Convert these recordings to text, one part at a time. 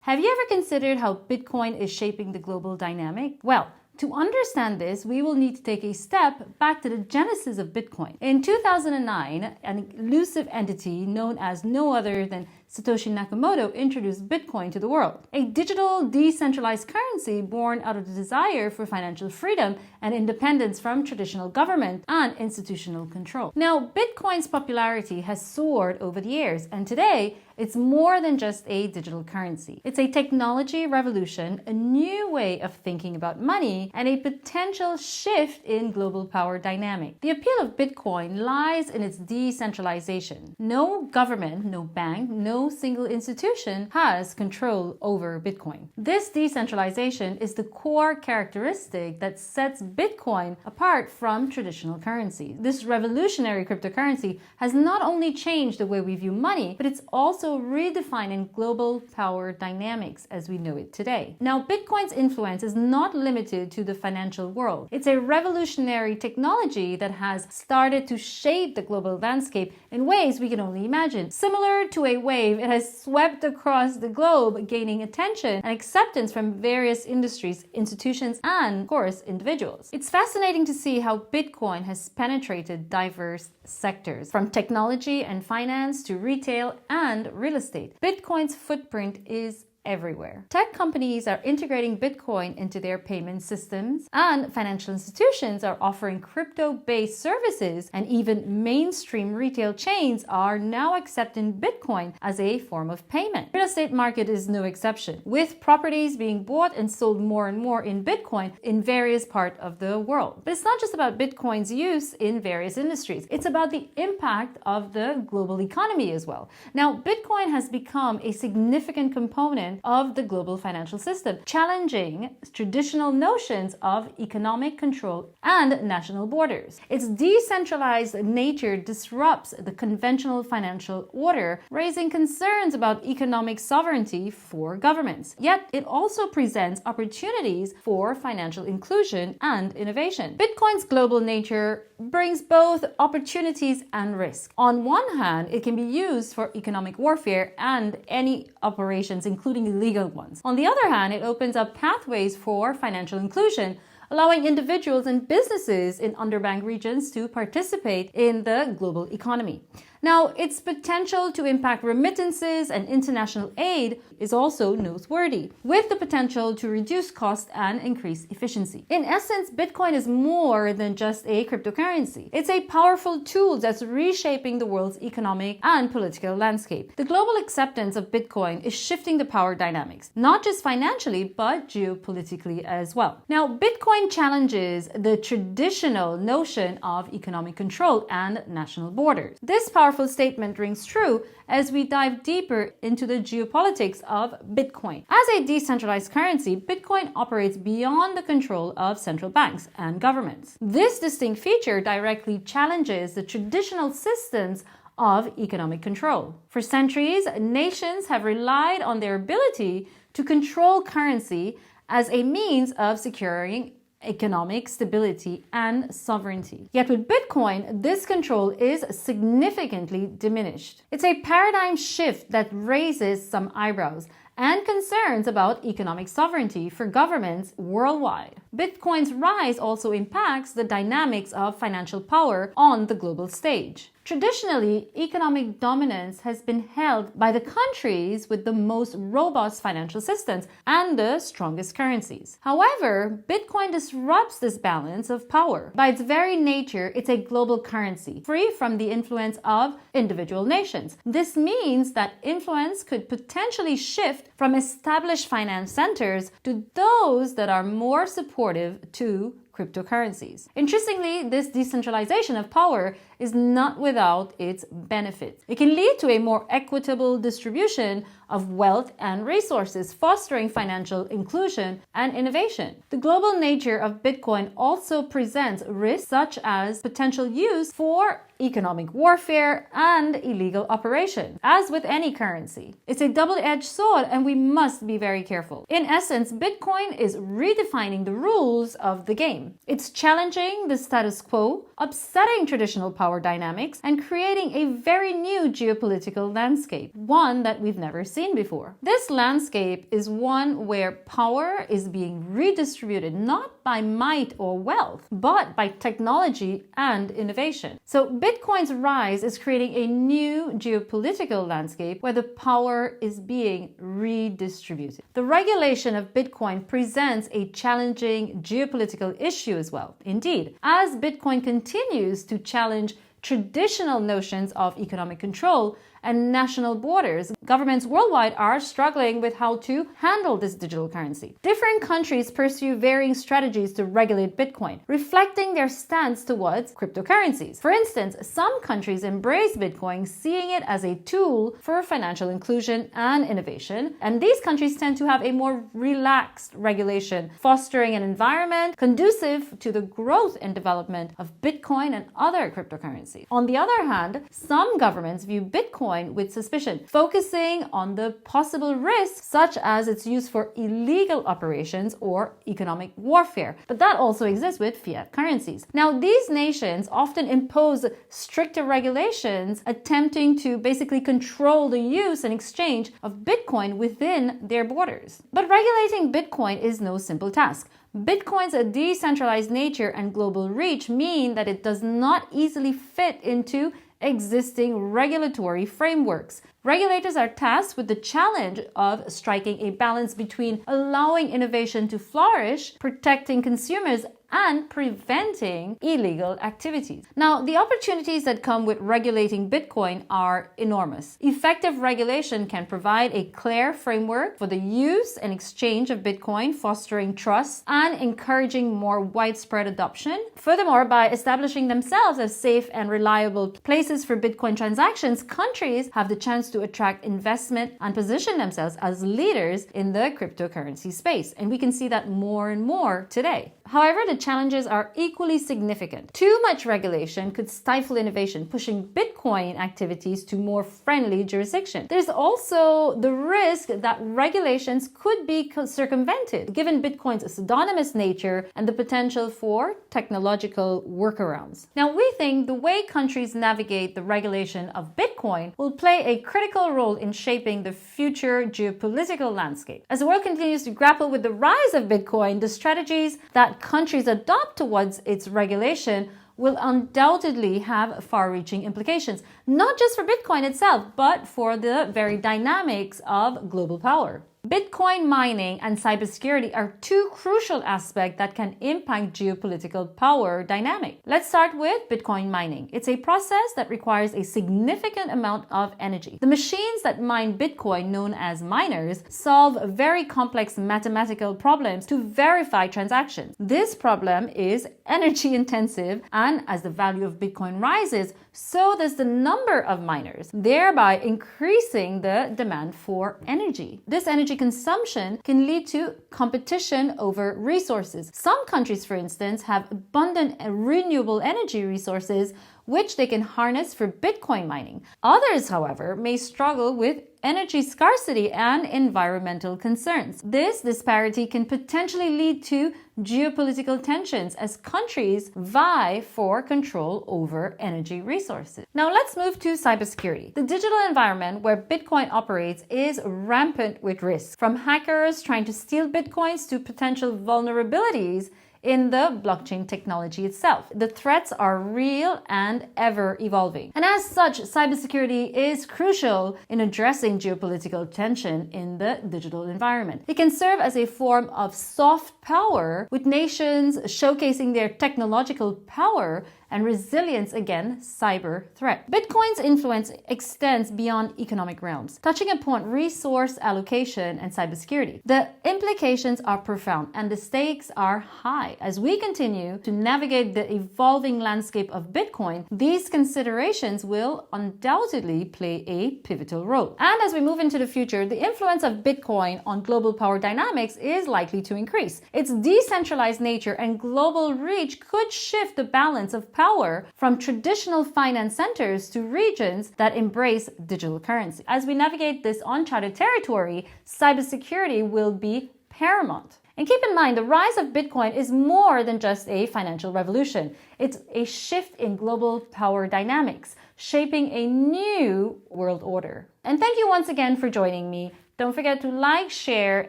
Have you ever considered how Bitcoin is shaping the global dynamic? Well, to understand this, we will need to take a step back to the genesis of Bitcoin. In 2009, an elusive entity known as no other than Satoshi Nakamoto introduced Bitcoin to the world, a digital, decentralized currency born out of the desire for financial freedom and independence from traditional government and institutional control. Now, Bitcoin's popularity has soared over the years, and today it's more than just a digital currency. It's a technology revolution, a new way of thinking about money, and a potential shift in global power dynamic. The appeal of Bitcoin lies in its decentralization. No government, no bank, no single institution has control over Bitcoin. This decentralization is the core characteristic that sets Bitcoin apart from traditional currencies. This revolutionary cryptocurrency has not only changed the way we view money, but it's also redefining global power dynamics as we know it today. Now, Bitcoin's influence is not limited to the financial world. It's a revolutionary technology that has started to shape the global landscape in ways we can only imagine. Similar to a wave, it has swept across the globe, gaining attention and acceptance from various industries, institutions, and, of course, individuals. It's fascinating to see how Bitcoin has penetrated diverse sectors, from technology and finance to retail and real estate. Bitcoin's footprint is everywhere. Tech companies are integrating Bitcoin into their payment systems, and financial institutions are offering crypto-based services, and even mainstream retail chains are now accepting Bitcoin as a form of payment. Real estate market is no exception, with properties being bought and sold more and more in Bitcoin in various parts of the world. But it's not just about Bitcoin's use in various industries. It's about the impact of the global economy as well. Now, Bitcoin has become a significant component of the global financial system, challenging traditional notions of economic control and national borders. Its decentralized nature disrupts the conventional financial order, raising concerns about economic sovereignty for governments. Yet, it also presents opportunities for financial inclusion and innovation. Bitcoin's global nature brings both opportunities and risk. On one hand, it can be used for economic warfare and any operations, including illegal ones. On the other hand, it opens up pathways for financial inclusion, allowing individuals and businesses in underbanked regions to participate in the global economy. Now, its potential to impact remittances and international aid is also noteworthy, with the potential to reduce costs and increase efficiency. In essence, Bitcoin is more than just a cryptocurrency. It's a powerful tool that's reshaping the world's economic and political landscape. The global acceptance of Bitcoin is shifting the power dynamics, not just financially, but geopolitically as well. Now, Bitcoin challenges the traditional notion of economic control and national borders. This powerful statement rings true as we dive deeper into the geopolitics of Bitcoin. As a decentralized currency, Bitcoin operates beyond the control of central banks and governments. This distinct feature directly challenges the traditional systems of economic control. For centuries, nations have relied on their ability to control currency as a means of securing economic stability and sovereignty. Yet with Bitcoin, this control is significantly diminished. It's a paradigm shift that raises some eyebrows and concerns about economic sovereignty for governments worldwide. Bitcoin's rise also impacts the dynamics of financial power on the global stage. Traditionally, economic dominance has been held by the countries with the most robust financial systems and the strongest currencies. However, Bitcoin disrupts this balance of power. By its very nature, it's a global currency, free from the influence of individual nations. This means that influence could potentially shift from established finance centers to those that are more supportive to cryptocurrencies. Interestingly, this decentralization of power is not without its benefits. It can lead to a more equitable distribution of wealth and resources, fostering financial inclusion and innovation. The global nature of Bitcoin also presents risks such as potential use for economic warfare and illegal operations. As with any currency, it's a double-edged sword and we must be very careful. In essence, Bitcoin is redefining the rules of the game. It's challenging the status quo, upsetting traditional power dynamics, and creating a very new geopolitical landscape, one that we've never seen seen before. This landscape is one where power is being redistributed not by might or wealth, but by technology and innovation. So Bitcoin's rise is creating a new geopolitical landscape where the power is being redistributed. The regulation of Bitcoin presents a challenging geopolitical issue as well. Indeed, as Bitcoin continues to challenge traditional notions of economic control and national borders, governments worldwide are struggling with how to handle this digital currency. Different countries pursue varying strategies to regulate Bitcoin, reflecting their stance towards cryptocurrencies. For instance, some countries embrace Bitcoin, seeing it as a tool for financial inclusion and innovation, and these countries tend to have a more relaxed regulation, fostering an environment conducive to the growth and development of Bitcoin and other cryptocurrencies. On the other hand, some governments view Bitcoin with suspicion, focusing on the possible risks such as its use for illegal operations or economic warfare. But that also exists with fiat currencies. Now, these nations often impose stricter regulations, attempting to basically control the use and exchange of Bitcoin within their borders. But regulating Bitcoin is no simple task. Bitcoin's decentralized nature and global reach mean that it does not easily fit into existing regulatory frameworks. Regulators are tasked with the challenge of striking a balance between allowing innovation to flourish, protecting consumers, and preventing illegal activities. Now, the opportunities that come with regulating Bitcoin are enormous. Effective regulation can provide a clear framework for the use and exchange of Bitcoin, fostering trust and encouraging more widespread adoption. Furthermore, by establishing themselves as safe and reliable places for Bitcoin transactions, countries have the chance to attract investment and position themselves as leaders in the cryptocurrency space. And we can see that more and more today. However, the challenges are equally significant. Too much regulation could stifle innovation, pushing Bitcoin activities to more friendly jurisdictions. There's also the risk that regulations could be circumvented, given Bitcoin's pseudonymous nature and the potential for technological workarounds. Now, we think the way countries navigate the regulation of Bitcoin will play a critical role in shaping the future geopolitical landscape. As the world continues to grapple with the rise of Bitcoin, the strategies that countries adopt towards its regulation will undoubtedly have far-reaching implications, not just for Bitcoin itself, but for the very dynamics of global power. Bitcoin mining and cybersecurity are two crucial aspects that can impact geopolitical power dynamic. Let's start with Bitcoin mining. It's a process that requires a significant amount of energy. The machines that mine Bitcoin, known as miners, solve very complex mathematical problems to verify transactions. This problem is energy intensive, and as the value of Bitcoin rises, so does the number of miners, thereby increasing the demand for energy. This energy consumption can lead to competition over resources. Some countries, for instance, have abundant renewable energy resources which they can harness for Bitcoin mining. Others, however, may struggle with energy scarcity and environmental concerns. This disparity can potentially lead to geopolitical tensions as countries vie for control over energy resources. Now let's move to cybersecurity. The digital environment where Bitcoin operates is rampant with risks, from hackers trying to steal Bitcoins to potential vulnerabilities in the blockchain technology itself. The threats are real and ever evolving. And as such, cybersecurity is crucial in addressing geopolitical tension in the digital environment. It can serve as a form of soft power, with nations showcasing their technological power and resilience against cyber threat. Bitcoin's influence extends beyond economic realms, touching upon resource allocation and cybersecurity. The implications are profound and the stakes are high. As we continue to navigate the evolving landscape of Bitcoin, these considerations will undoubtedly play a pivotal role. And as we move into the future, the influence of Bitcoin on global power dynamics is likely to increase. Its decentralized nature and global reach could shift the balance of power from traditional finance centers to regions that embrace digital currency. As we navigate this uncharted territory, cybersecurity will be paramount. And keep in mind, the rise of Bitcoin is more than just a financial revolution. It's a shift in global power dynamics, shaping a new world order. And thank you once again for joining me. Don't forget to like, share,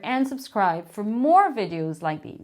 and subscribe for more videos like these.